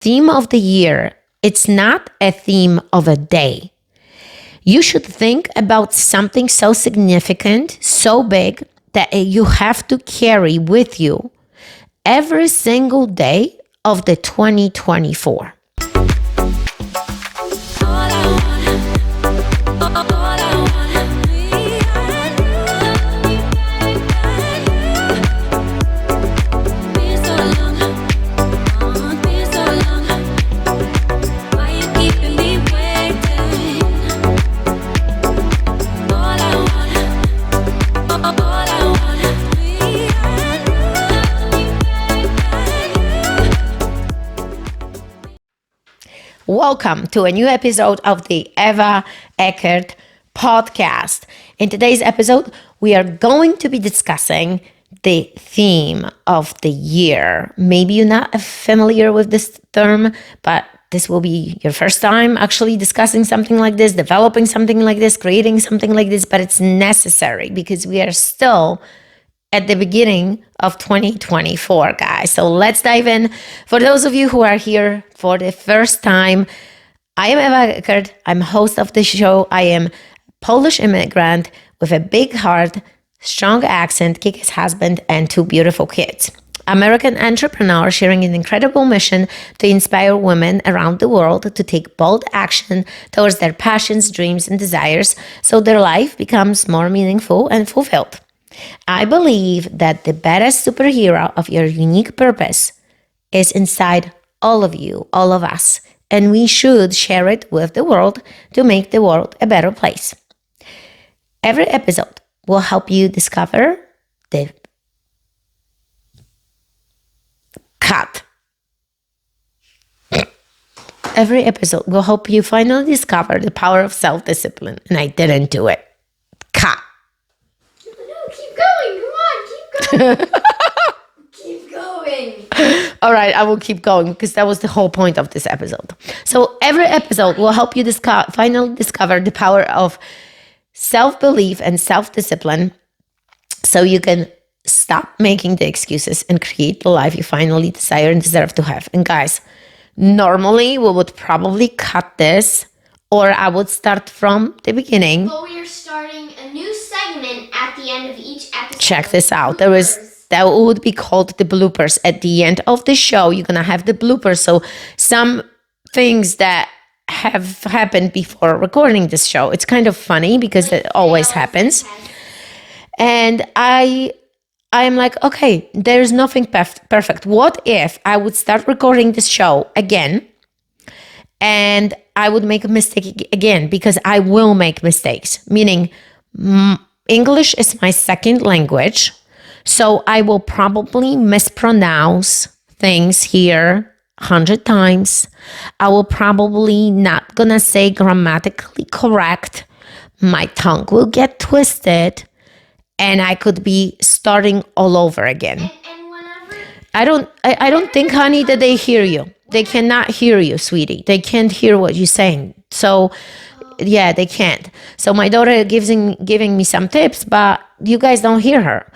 theme of the year, it's not a theme of a day. You should think about something so significant, so big, that you have to carry with you every single day of the 2024. Welcome to a new episode of the Eckert podcast. In today's episode, we are going to be discussing the theme of the year. Maybe you're not familiar with this term, but this will be your first time actually discussing something like this, developing something like this, creating something like this, but it's necessary because we are still at the beginning of 2024, guys. So let's dive in. For those of you who are here for the first time, I am Eva Eckert. I'm host of the show. I am Polish immigrant with a big heart, strong accent, kick-ass husband, and 2 beautiful kids. American entrepreneur sharing an incredible mission to inspire women around the world to take bold action towards their passions, dreams, and desires so their life becomes more meaningful and fulfilled. I believe that the best superhero of your unique purpose is inside all of you, all of us, and we should share it with the world to make the world a better place. Every episode will help you discover the Every episode will help you finally discover the power of self-discipline, and I didn't do it. Keep going. Keep going. All right, I will keep going because that was the whole point of this episode. So every episode will help you finally discover the power of self-belief and self-discipline so you can stop making the excuses and create the life you finally desire and deserve to have. And guys, normally we would probably cut this or I would start from the beginning. But we are starting a new segment at the end of each episode. Check this out. That would be called the bloopers. At the end of the show, you're going to have the bloopers. So some things that have happened before recording this show. It's kind of funny because it always happens. And I'm like, okay, there's nothing perfect. What if I would start recording this show again and I would make a mistake again? Because I will make mistakes, meaning English is my second language. So I will probably mispronounce things here 100 times. I will probably not gonna say grammatically correct. My tongue will get twisted and I could be starting all over again. And whenever I don't think, honey, that they hear you. They cannot hear you, sweetie. They can't hear what you're saying. So yeah, they can't. So my daughter giving me some tips, but you guys don't hear her.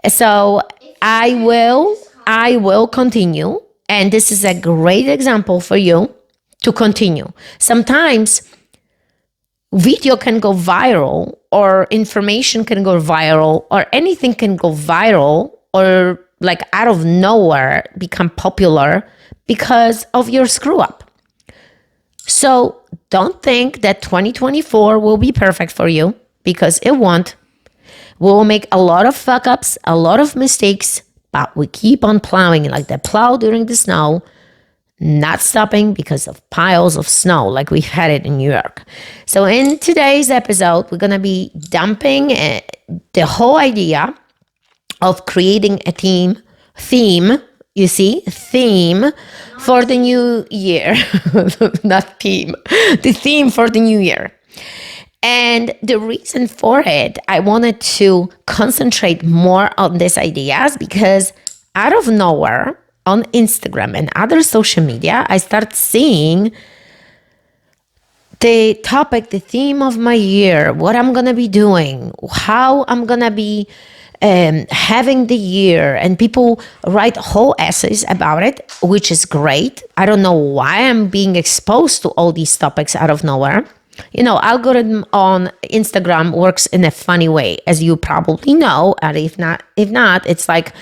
So I will continue. And this is a great example for you to continue. Sometimes video can go viral or information can go viral or anything can go viral or like out of nowhere become popular because of your screw up. So don't think that 2024 will be perfect for you because it won't. We will make a lot of fuck ups, a lot of mistakes, but we keep on plowing like the plow during the snow, not stopping because of piles of snow like we've had it in New York. So in today's episode, we're going to be dumping the whole idea of creating a theme, you see, theme for the new year, not theme, the theme for the new year. And the reason for it, I wanted to concentrate more on these ideas because out of nowhere on Instagram and other social media, I start seeing the topic, the theme of my year, what I'm going to be doing, how I'm going to be having the year, and people write whole essays about it, which is great. I don't know why I'm being exposed to all these topics out of nowhere. Algorithm on Instagram works in a funny way, as you probably know. And if not, it's like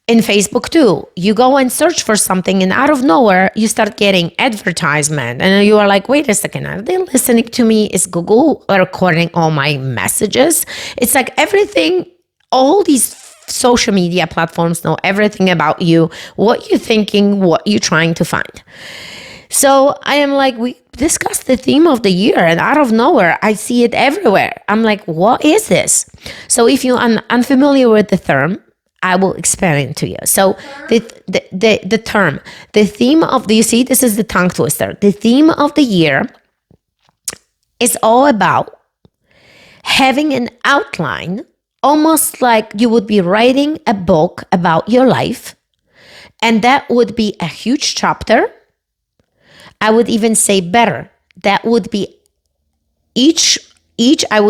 in Facebook too. You go and search for something, and out of nowhere, you start getting advertisement, and you are like, "Wait a second, are they listening to me? Is Google recording all my messages?" It's like everything. All these social media platforms know everything about you, what you're thinking, what you're trying to find. So I am like, we discussed the theme of the year, and out of nowhere, I see it everywhere. I'm like, what is this? So if you're unfamiliar with the term, I will explain it to you. So the term, the theme of you see, this is the tongue twister. The theme of the year is all about having an outline, almost like you would be writing a book about your life, and that would be a huge chapter. I would even say better. That would be each. I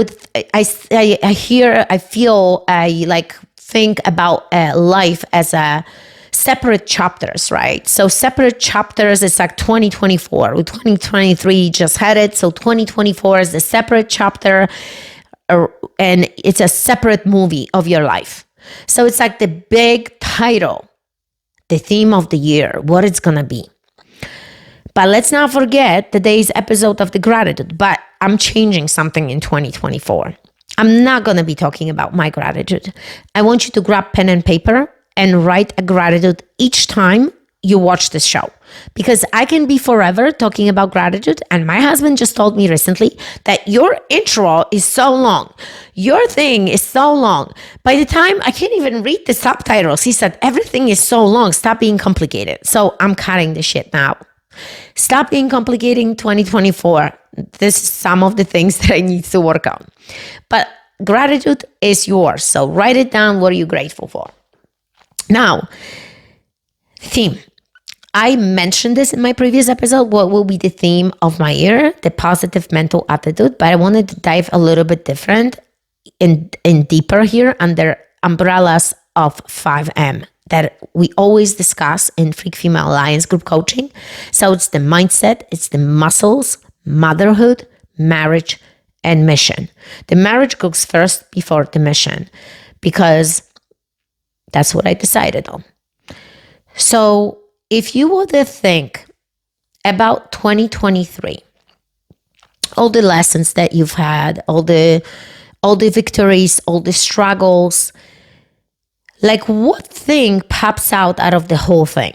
think about life as a separate chapters, right? So separate chapters, it's like 2024. 2023 just had it. So 2024 is a separate chapter, and it's a separate movie of your life. So it's like the big title, the theme of the year, what it's going to be. But let's not forget today's episode of the gratitude. But I'm changing something in 2024. I'm not going to be talking about my gratitude. I want you to grab pen and paper and write a gratitude each time you watch this show. Because I can be forever talking about gratitude. And my husband just told me recently that your intro is so long. Your thing is so long. By the time I can't even read the subtitles, he said, everything is so long. Stop being complicated. So I'm cutting the shit now. Stop being complicating 2024. This is some of the things that I need to work on. But gratitude is yours. So write it down. What are you grateful for? Now, theme. I mentioned this in my previous episode. What will be the theme of my year? The positive mental attitude. But I wanted to dive a little bit different and deeper here under umbrellas of 5M that we always discuss in Freak Female Alliance group coaching. So it's the mindset, it's the muscles, motherhood, marriage, and mission. The marriage goes first before the mission because that's what I decided on. So if you were to think about 2023, all the lessons that you've had, all the victories, all the struggles, like what thing pops out of the whole thing?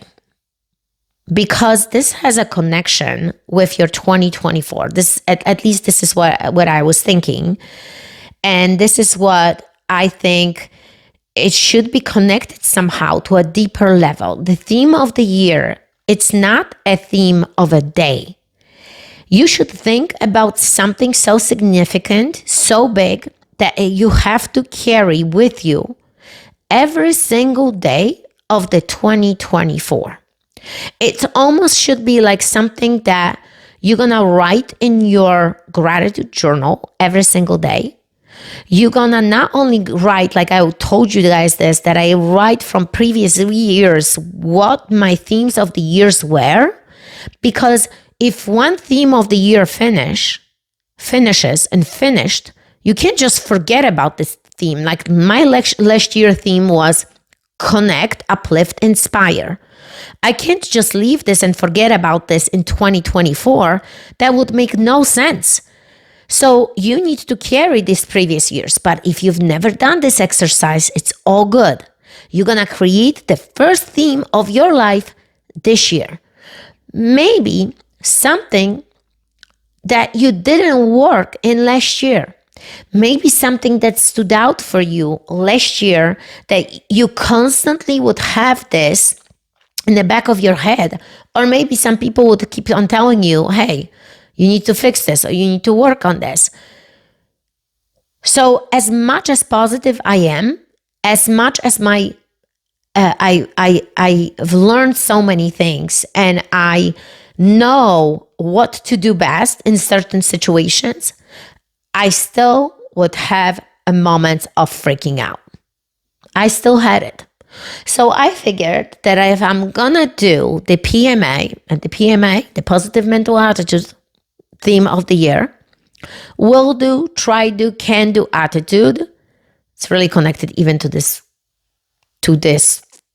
Because this has a connection with your 2024. This, at least this is what I was thinking. And this is what I think it should be connected somehow to a deeper level. The theme of the year, it's not a theme of a day. You should think about something so significant, so big, that you have to carry with you every single day of the 2024. It almost should be like something that you're going to write in your gratitude journal every single day. You're going to not only write, like I told you guys this, that I write from previous years what my themes of the years were. Because if one theme of the year finishes and finished, you can't just forget about this theme. Like my last year theme was connect, uplift, inspire. I can't just leave this and forget about this in 2024. That would make no sense. So you need to carry these previous years. But if you've never done this exercise, it's all good. You're going to create the first theme of your life this year. Maybe something that you didn't work in last year. Maybe something that stood out for you last year that you constantly would have this in the back of your head. Or maybe some people would keep on telling you, hey, you need to fix this or you need to work on this. So as much as positive I am, as much as my I've learned so many things and I know what to do best in certain situations, I still would have a moment of freaking out. I still had it. So I figured that if I'm gonna do the PMA, and the PMA, the positive mental attitude theme of the year, will do, try do, can do attitude. It's really connected even to this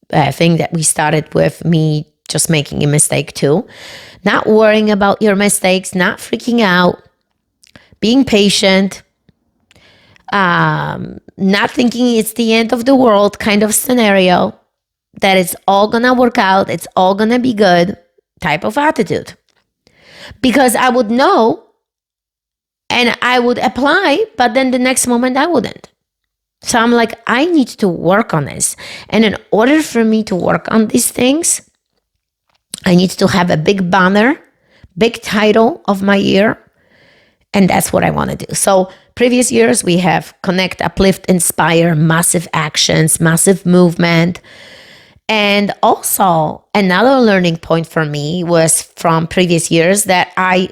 thing that we started with, me just making a mistake too. Not worrying about your mistakes, not freaking out, being patient, not thinking it's the end of the world kind of scenario, that it's all gonna work out, it's all gonna be good type of attitude. Because I would know and I would apply, but then the next moment I wouldn't. So I'm like, I need to work on this. And in order for me to work on these things, I need to have a big banner, big title of my year. And that's what I want to do. So previous years, we have connect, uplift, inspire, massive actions, massive movement. And also another learning point for me was from previous years that I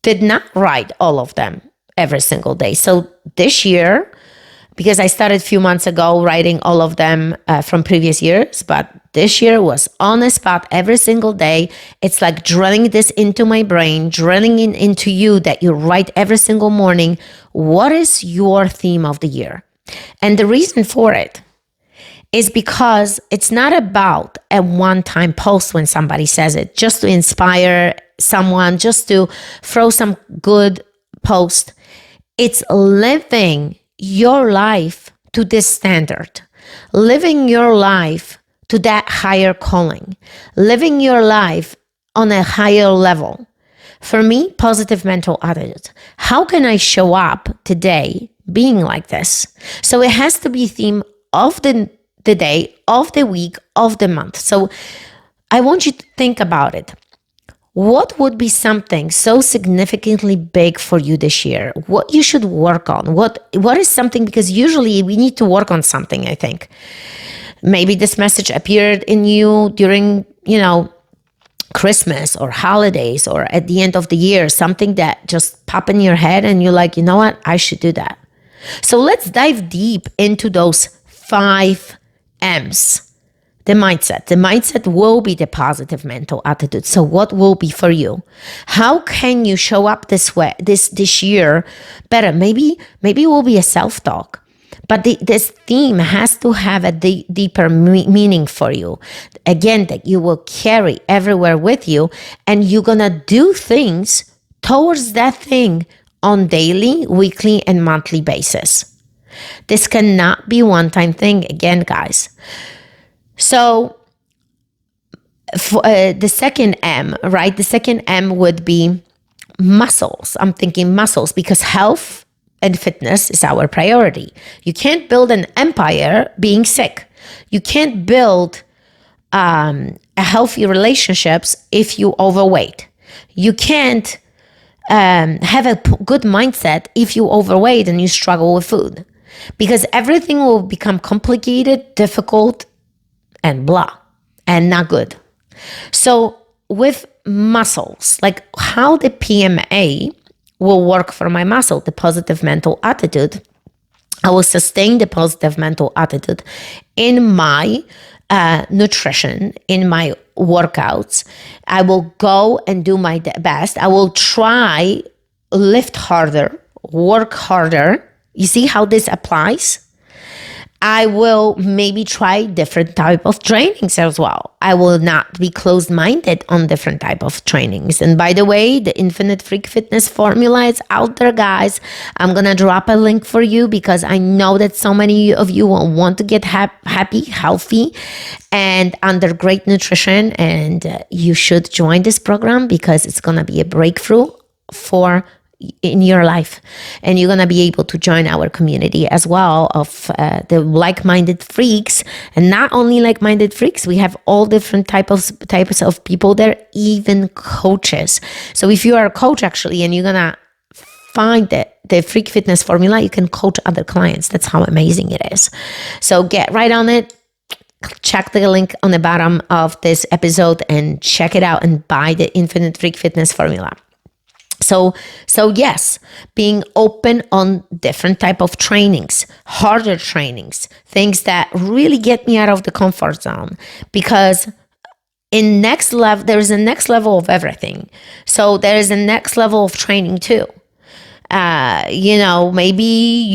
did not write all of them every single day. So this year, because I started a few months ago writing all of them from previous years, but this year was on the spot every single day. It's like drilling this into my brain, drilling into you, that you write every single morning, what is your theme of the year? And the reason for it is because it's not about a one-time post when somebody says it, just to inspire someone, just to throw some good post. It's living your life to this standard, living your life to that higher calling, living your life on a higher level. For me, positive mental attitude. How can I show up today being like this? So it has to be theme of the day, of the week, of the month. So I want you to think about it. What would be something so significantly big for you this year? What you should work on? What is something, because usually we need to work on something, I think. Maybe this message appeared in you during, Christmas or holidays or at the end of the year, something that just pop in your head and you're like, you know what? I should do that. So let's dive deep into those 5 M's. The mindset. The mindset will be the positive mental attitude. So what will be for you? How can you show up this way, this year better? Maybe it will be a self-talk. But this theme has to have a deeper meaning for you. Again, that you will carry everywhere with you, and you're going to do things towards that thing on daily, weekly, and monthly basis. This cannot be one-time thing again, guys. So for, the second M, right? The second M would be muscles. I'm thinking muscles because health and fitness is our priority. You can't build an empire being sick. You can't build a healthy relationships if you overweight. You can't have a good mindset if you overweight and you struggle with food, because everything will become complicated, difficult, and blah, and not good. So with muscles, like how the PMA will work for my muscle, the positive mental attitude, I will sustain the positive mental attitude in my nutrition, in my workouts. I will go and do my best. I will try, lift harder, work harder. You see how this applies? I will maybe try different type of trainings as well. I will not be closed-minded on different type of trainings. And by the way, the Infinite Freak Fitness formula is out there, guys. I'm going to drop a link for you because I know that so many of you will want to get happy, healthy, and under great nutrition. And you should join this program because it's going to be a breakthrough in your life, and you're gonna be able to join our community as well of the like-minded freaks. And not only like-minded freaks, we have all different types of people there, even coaches. So if you are a coach actually and you're gonna find the Freak Fitness formula, you can coach other clients. That's how amazing it is. So get right on it. Check the link on the bottom of this episode and check it out and buy the Infinite Freak Fitness formula. So yes, being open on different type of trainings, harder trainings, things that really get me out of the comfort zone, because in next level, there is a next level of everything. So there is a next level of training too. Maybe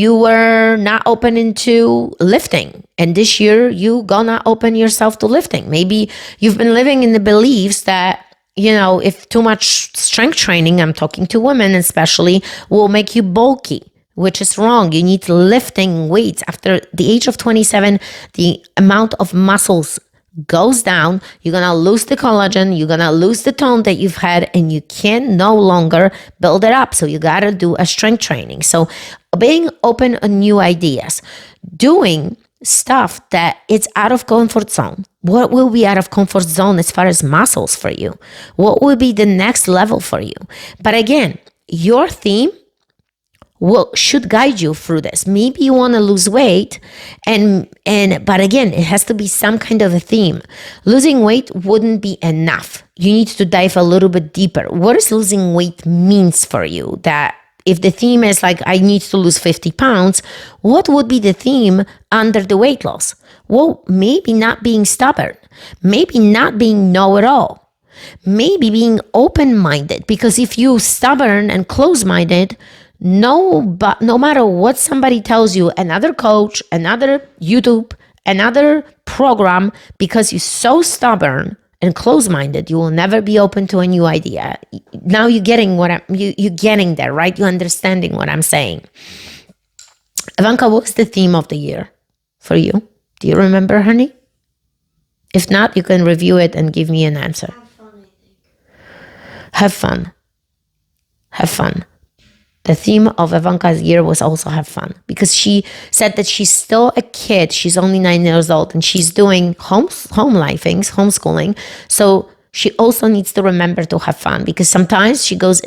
you were not open into lifting, and this year you gonna open yourself to lifting. Maybe you've been living in the beliefs that, if too much strength training, I'm talking to women especially, will make you bulky, which is wrong. You need lifting weights. After the age of 27, the amount of muscles goes down. You're going to lose the collagen. You're going to lose the tone that you've had, and you can no longer build it up. So you got to do a strength training. So being open on new ideas, doing stuff that it's out of comfort zone. What will be out of comfort zone as far as muscles for you? What will be the next level for you? But again, your theme should guide you through this. Maybe you want to lose weight, but again, it has to be some kind of a theme. Losing weight wouldn't be enough. You need to dive a little bit deeper. What does losing weight means for you? That if the theme is like, I need to lose 50 pounds, what would be the theme under the weight loss? Well, maybe not being stubborn, maybe not being know-it-all, maybe being open-minded, because if you're stubborn and close-minded, no matter what somebody tells you, another coach, another YouTube, another program, because you're so stubborn and close-minded, you will never be open to a new idea. Now you're getting you're getting there, right? You're understanding what I'm saying. Ivanka, what's the theme of the year for you? Do you remember, honey? If not, you can review it and give me an answer. Have fun, I think. Have fun. Have fun. The theme of Ivanka's year was also have fun, because she said that she's still a kid. She's only 9 years old, and she's doing home life things, homeschooling. So she also needs to remember to have fun, because sometimes she dials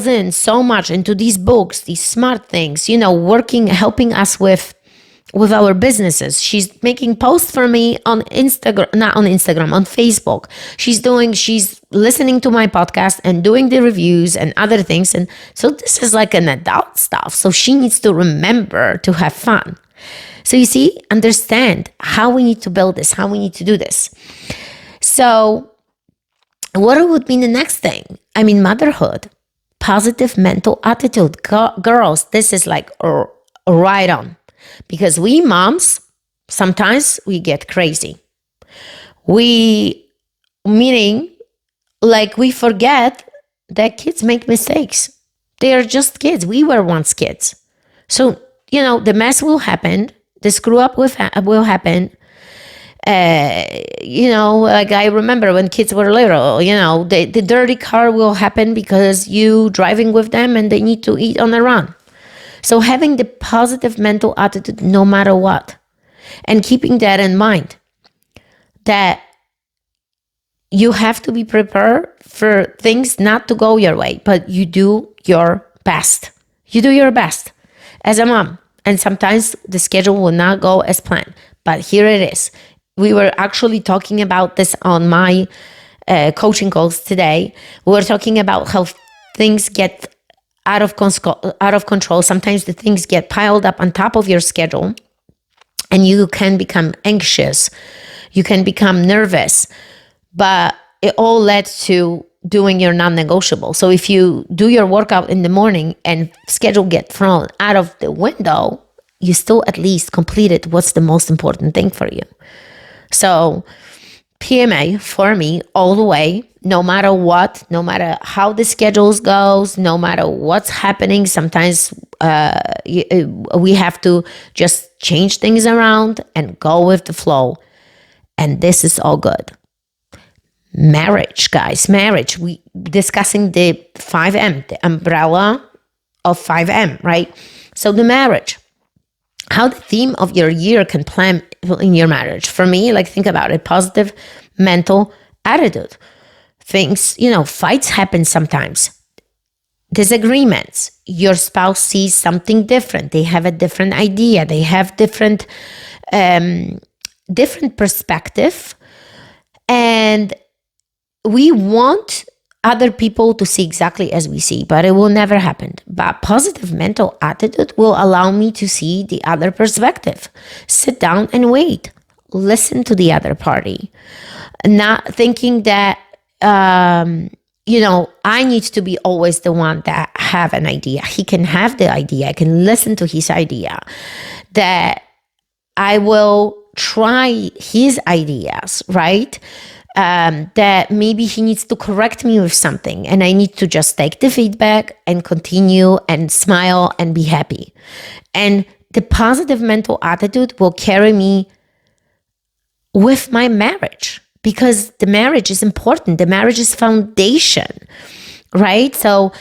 in so much into these books, these smart things, working, helping us with our businesses. She's making posts for me on Instagram, not on Instagram, on Facebook. She's listening to my podcast and doing the reviews and other things. And so this is like an adult stuff. So she needs to remember to have fun. So you see, understand how we need to build this, how we need to do this. So what would be the next thing? Motherhood, positive mental attitude. Girls, this is like right on. Because we moms, sometimes we get crazy. Meaning, like, we forget that kids make mistakes. They are just kids. We were once kids. So, the mess will happen. The screw up will happen. Like I remember when kids were little, the dirty car will happen because you driving with them and they need to eat on the run. So having the positive mental attitude no matter what, and keeping that in mind, that you have to be prepared for things not to go your way, but you do your best. You do your best as a mom. And sometimes the schedule will not go as planned, but here it is. We were actually talking about this on my coaching calls today. We were talking about how things get out of control. Sometimes the things get piled up on top of your schedule, and you can become anxious. You can become nervous, but it all led to doing your non-negotiable. So if you do your workout in the morning and schedule get thrown out of the window, you still at least completed what's the most important thing for you. So PMA for me all the way, no matter what, no matter how the schedules goes, no matter what's happening. Sometimes we have to just change things around and go with the flow. And this is all good. Marriage, guys, marriage. We discussing the 5M, the umbrella of 5M, right? So the marriage. How the theme of your year can plan in your marriage. For me, like, think about it, positive mental attitude. Things, fights happen sometimes. Disagreements. Your spouse sees something different. They have a different idea. They have different perspective. And we want other people to see exactly as we see, but it will never happen. But positive mental attitude will allow me to see the other perspective. Sit down and wait. Listen to the other party. Not thinking that, I need to be always the one that have an idea. He can have the idea. I can listen to his idea. That I will try his ideas, right? That maybe he needs to correct me with something, and I need to just take the feedback and continue and smile and be happy. And the positive mental attitude will carry me with my marriage, because the marriage is important. The marriage is foundation, right? So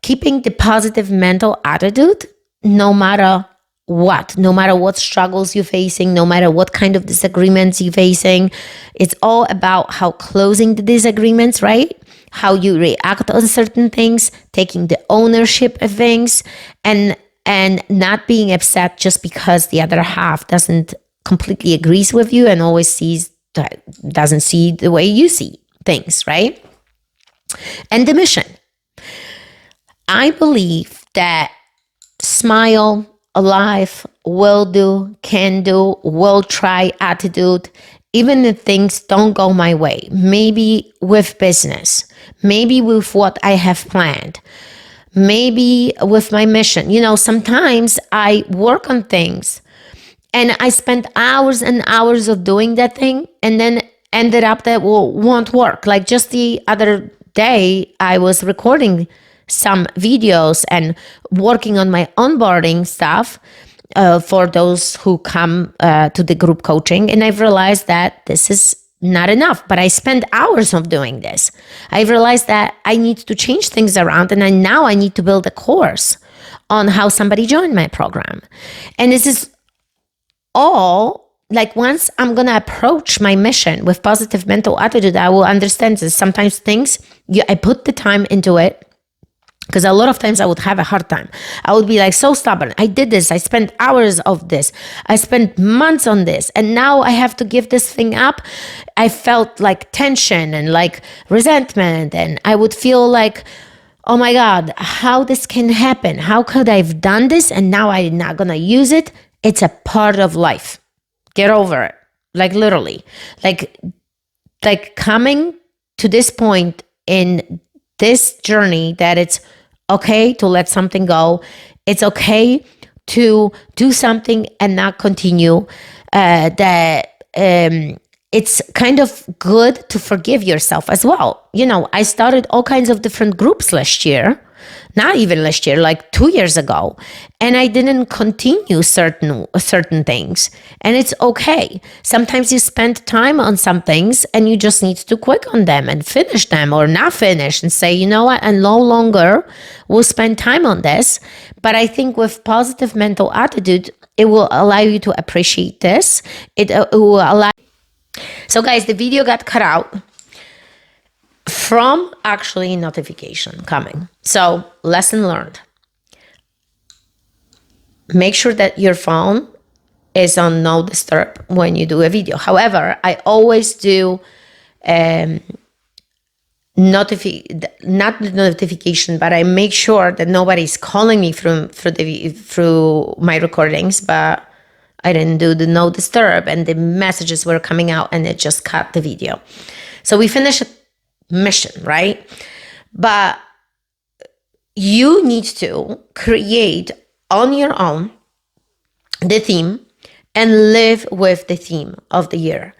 keeping the positive mental attitude, no matter what struggles you're facing, no matter what kind of disagreements you're facing, it's all about how closing the disagreements, right? How you react on certain things, taking the ownership of things, and not being upset just because the other half doesn't completely agrees with you and always doesn't see the way you see things, right? And the mission. I believe that smile, alive, will do, can do, will try attitude, even if things don't go my way, maybe with business, maybe with what I have planned, maybe with my mission. Sometimes I work on things and I spent hours and hours of doing that thing, and then ended up that won't work. Like just the other day, I was recording some videos and working on my onboarding stuff for those who come to the group coaching. And I've realized that this is not enough, but I spent hours of doing this. I've realized that I need to change things around, and now I need to build a course on how somebody joined my program. And this is all, like, once I'm going to approach my mission with positive mental attitude, I will understand that sometimes things, I put the time into it, because a lot of times I would have a hard time. I would be like so stubborn. I did this. I spent hours of this. I spent months on this. And now I have to give this thing up. I felt like tension and like resentment. And I would feel like, oh my God, how this can happen? How could I have done this? And now I'm not going to use it. It's a part of life. Get over it. Like literally. Like coming to this point in this journey, that it's okay to let something go. It's okay to do something and not continue. It's kind of good to forgive yourself as well. I started all kinds of different groups last year, not even last year, like 2 years ago, and I didn't continue certain things, and it's okay. Sometimes you spend time on some things and you just need to quit on them and finish them, or not finish, and say, you know what, I no longer will spend time on this. But I think with positive mental attitude, it will allow you to appreciate this. It will allow. So guys, the video got cut out from actually notification coming. So lesson learned. Make sure that your phone is on no disturb when you do a video. However, I always do not the notification, but I make sure that nobody's calling me through my recordings, but I didn't do the no disturb, and the messages were coming out and it just cut the video. So we finished mission, right? But you need to create on your own the theme and live with the theme of the year.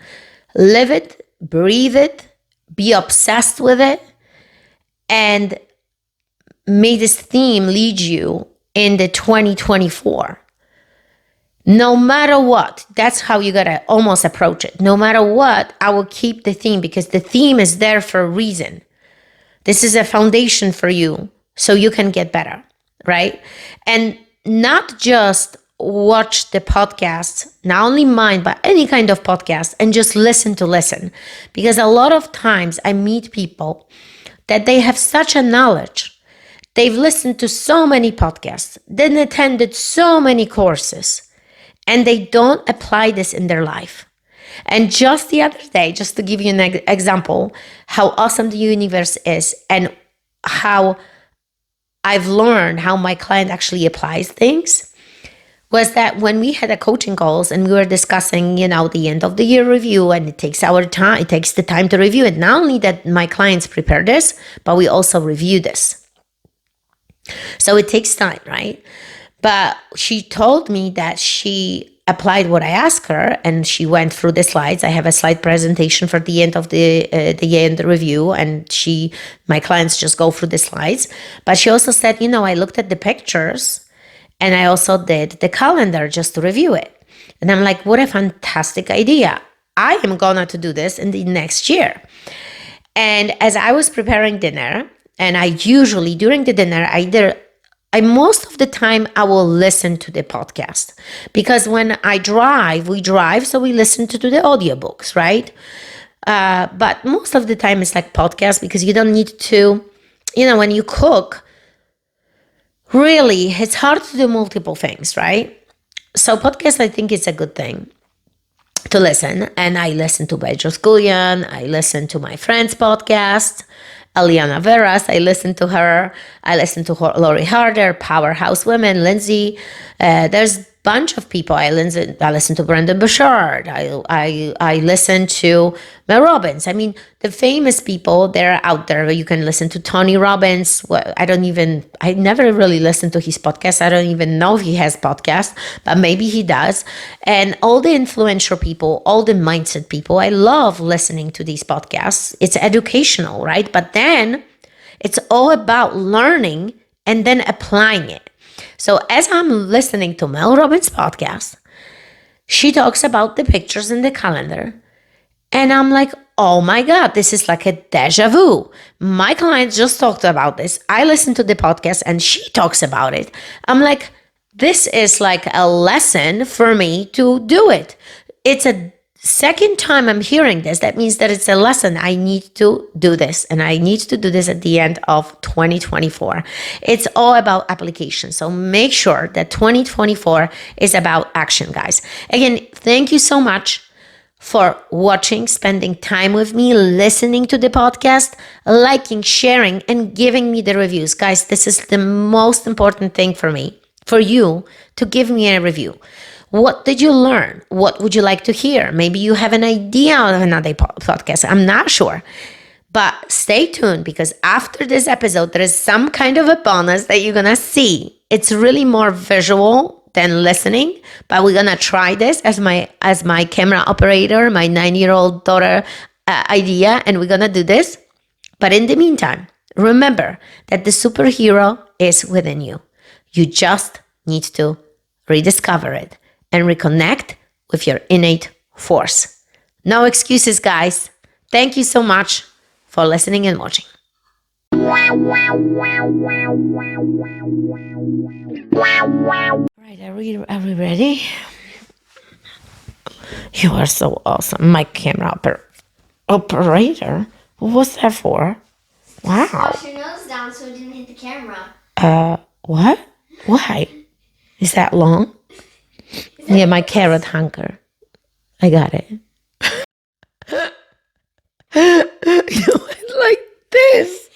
Live it, breathe it, be obsessed with it, and may this theme lead you in the 2024. No matter what, that's how you gotta almost approach it. No matter what, I will keep the theme, because the theme is there for a reason. This is a foundation for you so you can get better, right? And not just watch the podcast, not only mine, but any kind of podcast, and just listen. Because a lot of times I meet people that they have such a knowledge. They've listened to so many podcasts, then attended so many courses, and they don't apply this in their life. And just the other day, just to give you an example, how awesome the universe is and how I've learned how my client actually applies things, was that when we had a coaching calls and we were discussing, the end of the year review, and it takes the time to review it. Not only that my clients prepare this, but we also review this. So it takes time, right? But she told me that she applied what I asked her, and she went through the slides. I have a slide presentation for the end of the end review, and my clients just go through the slides. But she also said, I looked at the pictures, and I also did the calendar just to review it. And I'm like, what a fantastic idea! I am gonna to do this in the next year. And as I was preparing dinner, and I usually during the dinner, most of the time I will listen to the podcast, because when we drive, so we listen to the audiobooks, right? But most of the time it's like podcast, because you don't need to, when you cook, really, it's hard to do multiple things, right? So podcast, I think it's a good thing to listen. And I listen to Bedros Gullion. I listen to my friend's podcast, Eliana Veras. I listen to her. I listen to Lori Harder, Powerhouse Women, Lindsay. There's bunch of people. I listen to Brendan Burchard. I listen to Mel Robbins. I mean, the famous people, they're out there. You can listen to Tony Robbins. Well, I never really listened to his podcast. I don't even know if he has podcast, but maybe he does. And all the influential people, all the mindset people, I love listening to these podcasts. It's educational, right? But then it's all about learning and then applying it. So as I'm listening to Mel Robbins' podcast, she talks about the pictures in the calendar. And I'm like, oh my God, this is like a deja vu. My client just talked about this. I listened to the podcast and she talks about it. I'm like, this is like a lesson for me to do it. It's a second time I'm hearing this. That means that it's a lesson. I need to do this, and I need to do this at the end of 2024. It's all about application. So make sure that 2024 is about action, guys. Again, thank you so much for watching, spending time with me, listening to the podcast, liking, sharing, and giving me the reviews. Guys, this is the most important thing for me, for you to give me a review. What did you learn? What would you like to hear? Maybe you have an idea of another podcast. I'm not sure. But stay tuned, because after this episode, there is some kind of a bonus that you're going to see. It's really more visual than listening, but we're going to try this as my camera operator, my 9-year-old daughter idea, and we're going to do this. But in the meantime, remember that the superhero is within you. You just need to rediscover it and reconnect with your innate force. No excuses, guys. Thank you so much for listening and watching. Right, are we ready? You are so awesome. My camera operator? What was that for? Wow. Wash your nose down so it didn't hit the camera. What? Why? Is that long? Yeah, my carrot hunker. I got it. You went like this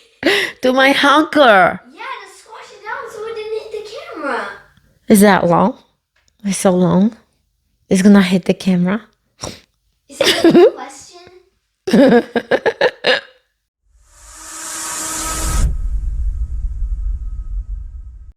to my hunker. Yeah, just squash it down so it didn't hit the camera. Is that long? It's so long. It's gonna hit the camera. Is that a question?